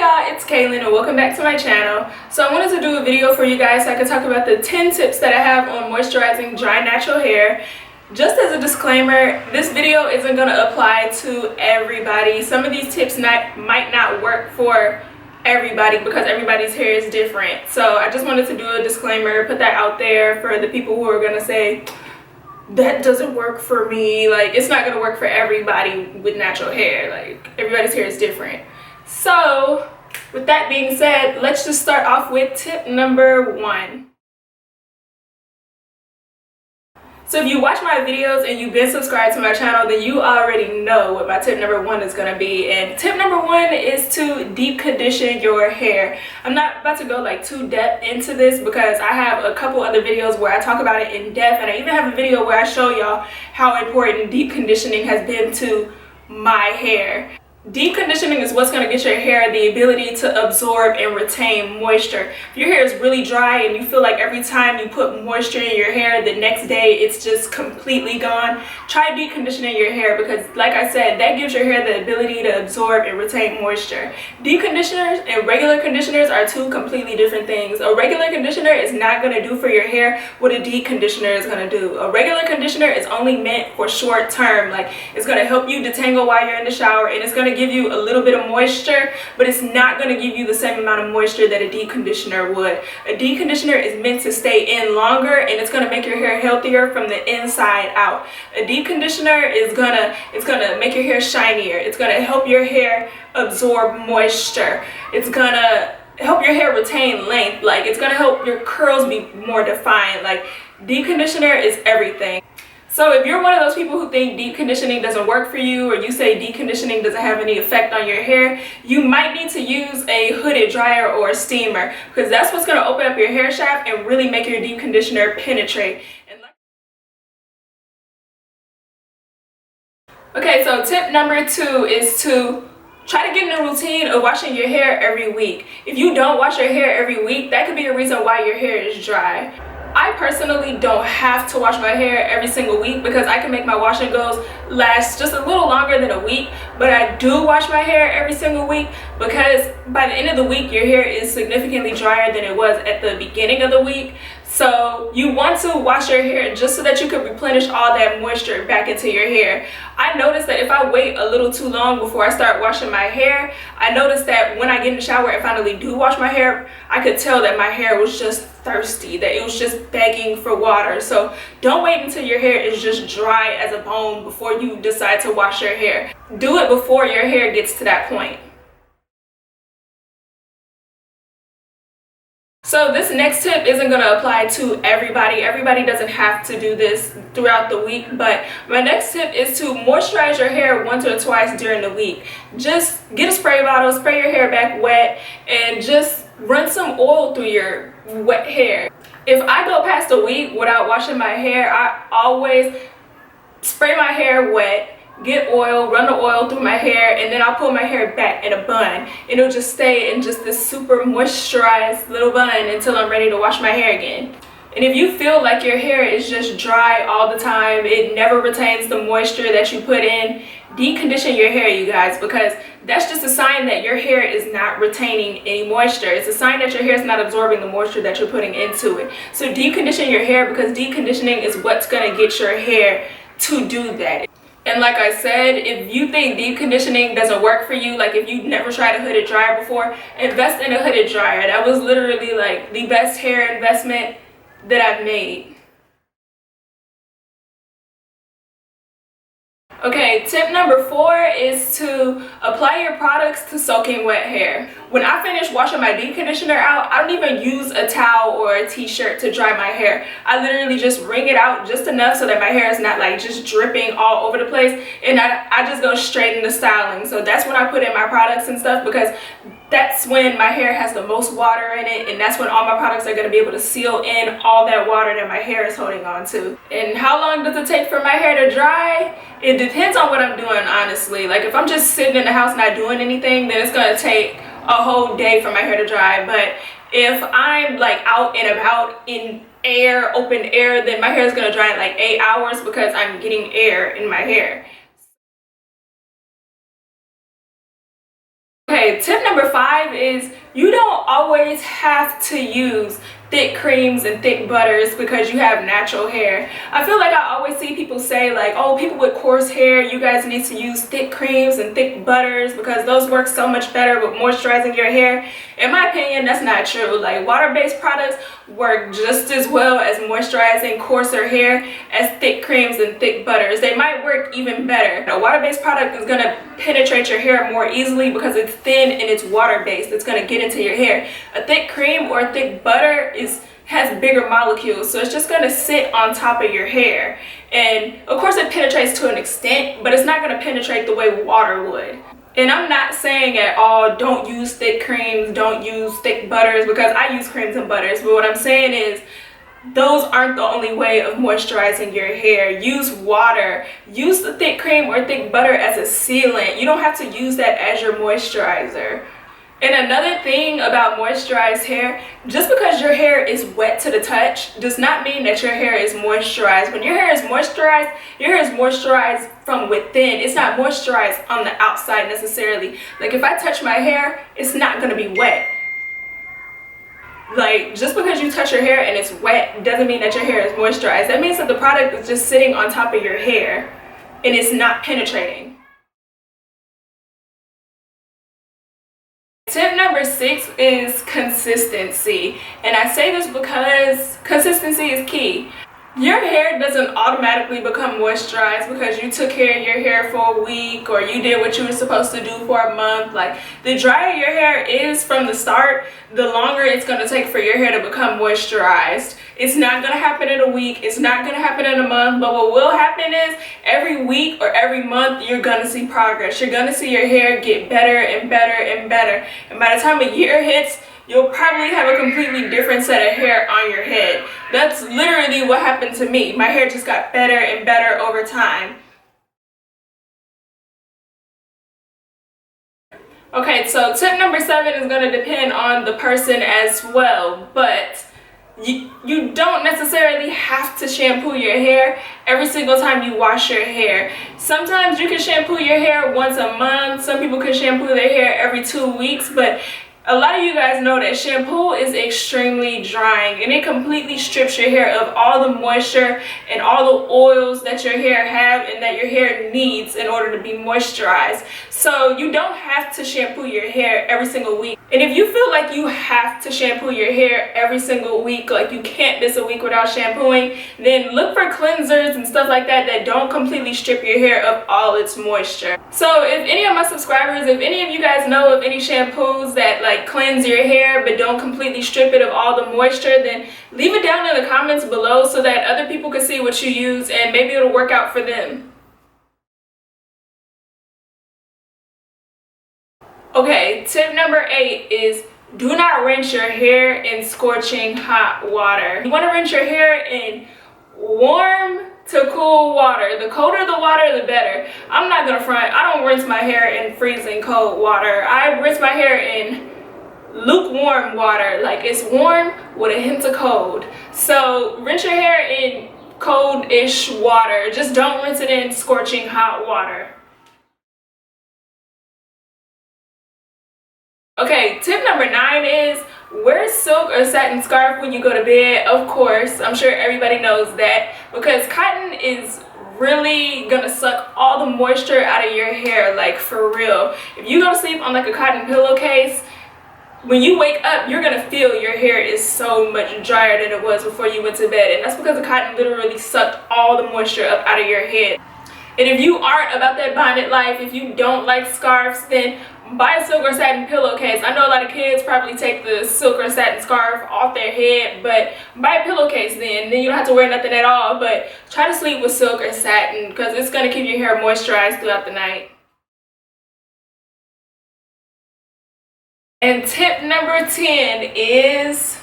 y'all, it's Kaylin and welcome back to my channel. So I wanted to do a video for you guys so I could talk about the 10 tips that I have on moisturizing dry natural hair. Just as a disclaimer, this video isn't going to apply to everybody. Some of these tips might not work for everybody because everybody's hair is different. So I just wanted to do a disclaimer, put that out there for the people who are going to say, that doesn't work for me. Like, it's not going to work for everybody with natural hair. Like, everybody's hair is different. So with that being said, let's just start off with tip number 1. So if you watch my videos and you've been subscribed to my channel, then you already know what my tip number 1 is going to be. And tip number 1 is to deep condition your hair. I'm not about to go like too depth into this because I have a couple other videos where I talk about it in depth, and I even have a video where I show y'all how important deep conditioning has been to my hair. Deep conditioning is what's going to get your hair the ability to absorb and retain moisture. If your hair is really dry and you feel like every time you put moisture in your hair, the next day it's just completely gone, try deep conditioning your hair because, like I said, that gives your hair the ability to absorb and retain moisture. Deep conditioners and regular conditioners are two completely different things. A regular conditioner is not going to do for your hair what a deep conditioner is going to do. A regular conditioner is only meant for short term. Like, it's going to help you detangle while you're in the shower, and it's going to give you a little bit of moisture, but it's not going to give you the same amount of moisture that a deep conditioner would. A deep conditioner is meant to stay in longer, and it's going to make your hair healthier from the inside out. A deep conditioner is gonna make your hair shinier. It's going to help your hair absorb moisture. It's going to help your hair retain length. Like, it's going to help your curls be more defined. Like, deep conditioner is everything. So if you're one of those people who think deep conditioning doesn't work for you, or you say deep conditioning doesn't have any effect on your hair, you might need to use a hooded dryer or a steamer, because that's what's going to open up your hair shaft and really make your deep conditioner penetrate. Okay, so tip number 2 is to try to get in a routine of washing your hair every week. If you don't wash your hair every week, that could be a reason why your hair is dry. I personally don't have to wash my hair every single week because I can make my wash and goes last just a little longer than a week, but I do wash my hair every single week because by the end of the week your hair is significantly drier than it was at the beginning of the week. So you want to wash your hair just so that you can replenish all that moisture back into your hair. I noticed that if I wait a little too long before I start washing my hair, I noticed that when I get in the shower and finally do wash my hair, I could tell that my hair was just thirsty, that it was just begging for water. So don't wait until your hair is just dry as a bone before you decide to wash your hair. Do it before your hair gets to that point. So this next tip isn't going to apply to everybody. Everybody doesn't have to do this throughout the week, but my next tip is to moisturize your hair once or twice during the week. Just get a spray bottle, spray your hair back wet, and just run some oil through your wet hair. If I go past a week without washing my hair, I always spray my hair wet, get oil, run the oil through my hair, and then I'll pull my hair back in a bun. It'll just stay in just this super moisturized little bun until I'm ready to wash my hair again. And if you feel like your hair is just dry all the time, it never retains the moisture that you put in, deep condition your hair, you guys, because that's just a sign that your hair is not retaining any moisture. It's a sign that your hair is not absorbing the moisture that you're putting into it. So deep condition your hair, because deep conditioning is what's going to get your hair to do that. And like I said, if you think deep conditioning doesn't work for you, like if you've never tried a hooded dryer before, invest in a hooded dryer. That was literally like the best hair investment that I've made. Okay, tip number 4 is to apply your products to soaking wet hair. When I finish washing my deep conditioner out, I don't even use a towel or a t-shirt to dry my hair. I literally just wring it out just enough so that my hair is not like just dripping all over the place, and I just go straight into styling. So that's when I put in my products and stuff, because that's when my hair has the most water in it, and that's when all my products are going to be able to seal in all that water that my hair is holding on to. And how long does it take for my hair to dry? It depends on what I'm doing, honestly. Like, if I'm just sitting in the house not doing anything, then it's going to take a whole day for my hair to dry. But if I'm like out and about in air, open air, then my hair is going to dry in like 8 hours because I'm getting air in my hair. Okay, tip number 5 is you don't always have to use thick creams and thick butters because you have natural hair. I feel like I always see people say like, oh, people with coarse hair, you guys need to use thick creams and thick butters because those work so much better with moisturizing your hair. In my opinion, that's not true. Like, water-based products work just as well as moisturizing coarser hair as thick creams and thick butters. They might work even better. A water-based product is going to penetrate your hair more easily because it's thin and it's water-based. It's going to get into your hair. A thick cream or a thick butter has bigger molecules, so it's just going to sit on top of your hair, and of course it penetrates to an extent, but it's not going to penetrate the way water would. And I'm not saying at all don't use thick creams, don't use thick butters, because I use creams and butters, but what I'm saying is those aren't the only way of moisturizing your hair. Use water, use the thick cream or thick butter as a sealant. You don't have to use that as your moisturizer. And another thing about moisturized hair, just because your hair is wet to the touch does not mean that your hair is moisturized. When your hair is moisturized from within. It's not moisturized on the outside necessarily. Like, if I touch my hair, it's not going to be wet. Like, just because you touch your hair and it's wet doesn't mean that your hair is moisturized. That means that the product is just sitting on top of your hair and it's not penetrating. Tip number 6 is consistency, and I say this because consistency is key. Your hair doesn't automatically become moisturized because you took care of your hair for a week or you did what you were supposed to do for a month. Like, the drier your hair is from the start, the longer it's going to take for your hair to become moisturized. It's not going to happen in a week, it's not going to happen in a month, but what will happen is every week or every month you're going to see progress. You're going to see your hair get better and better and better, and by the time a year hits, you'll probably have a completely different set of hair on your head. That's literally what happened to me. My hair just got better and better over time. Okay, so tip number 7 is going to depend on the person as well, but you don't necessarily have to shampoo your hair every single time you wash your hair. Sometimes you can shampoo your hair once a month. Some people can shampoo their hair every 2 weeks, but a lot of you guys know that shampoo is extremely drying and it completely strips your hair of all the moisture and all the oils that your hair have and that your hair needs in order to be moisturized. So you don't have to shampoo your hair every single week. And if you feel like you have to shampoo your hair every single week, like you can't miss a week without shampooing, then look for cleansers and stuff like that that don't completely strip your hair of all its moisture. So if any of my subscribers, if any of you guys know of any shampoos that like cleanse your hair but don't completely strip it of all the moisture, then leave it down in the comments below so that other people can see what you use and maybe it'll work out for them. Okay, tip number 8 is do not rinse your hair in scorching hot water. You want to rinse your hair in warm to cool water. The colder the water, the better. I'm not gonna front, I don't rinse my hair in freezing cold water. I rinse my hair in lukewarm water, like it's warm with a hint of cold. So rinse your hair in cold-ish water. Just don't rinse it in scorching hot water. Okay, tip number 9 is wear silk or satin scarf when you go to bed. Of course, I'm sure everybody knows that, because cotton is really gonna suck all the moisture out of your hair, like for real. If you go to sleep on like a cotton pillowcase, when you wake up, you're gonna feel your hair is so much drier than it was before you went to bed, and that's because the cotton literally sucked all the moisture up out of your head. And if you aren't about that bonnet life, if you don't like scarves, then buy a silk or satin pillowcase. I know a lot of kids probably take the silk or satin scarf off their head, but buy a pillowcase then you don't have to wear nothing at all. But try to sleep with silk or satin because it's going to keep your hair moisturized throughout the night. And tip number 10 is,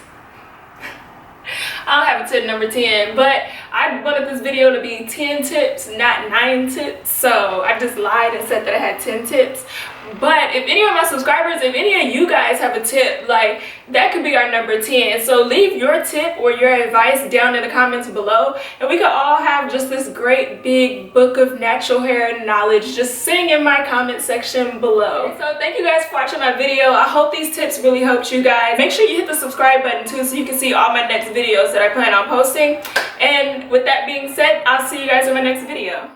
I don't have a tip number 10, but I wanted this video to be 10 tips, not 9 tips. So I just lied and said that I had 10 tips. But if any of my subscribers, if any of you guys guys have a tip, like that could be our number 10. So leave your tip or your advice down in the comments below, and we could all have just this great big book of natural hair knowledge just sitting in my comment section below. So thank you guys for watching my video. I hope these tips really helped you guys. Make sure you hit the subscribe button too so you can see all my next videos that I plan on posting. And with that being said, I'll see you guys in my next video.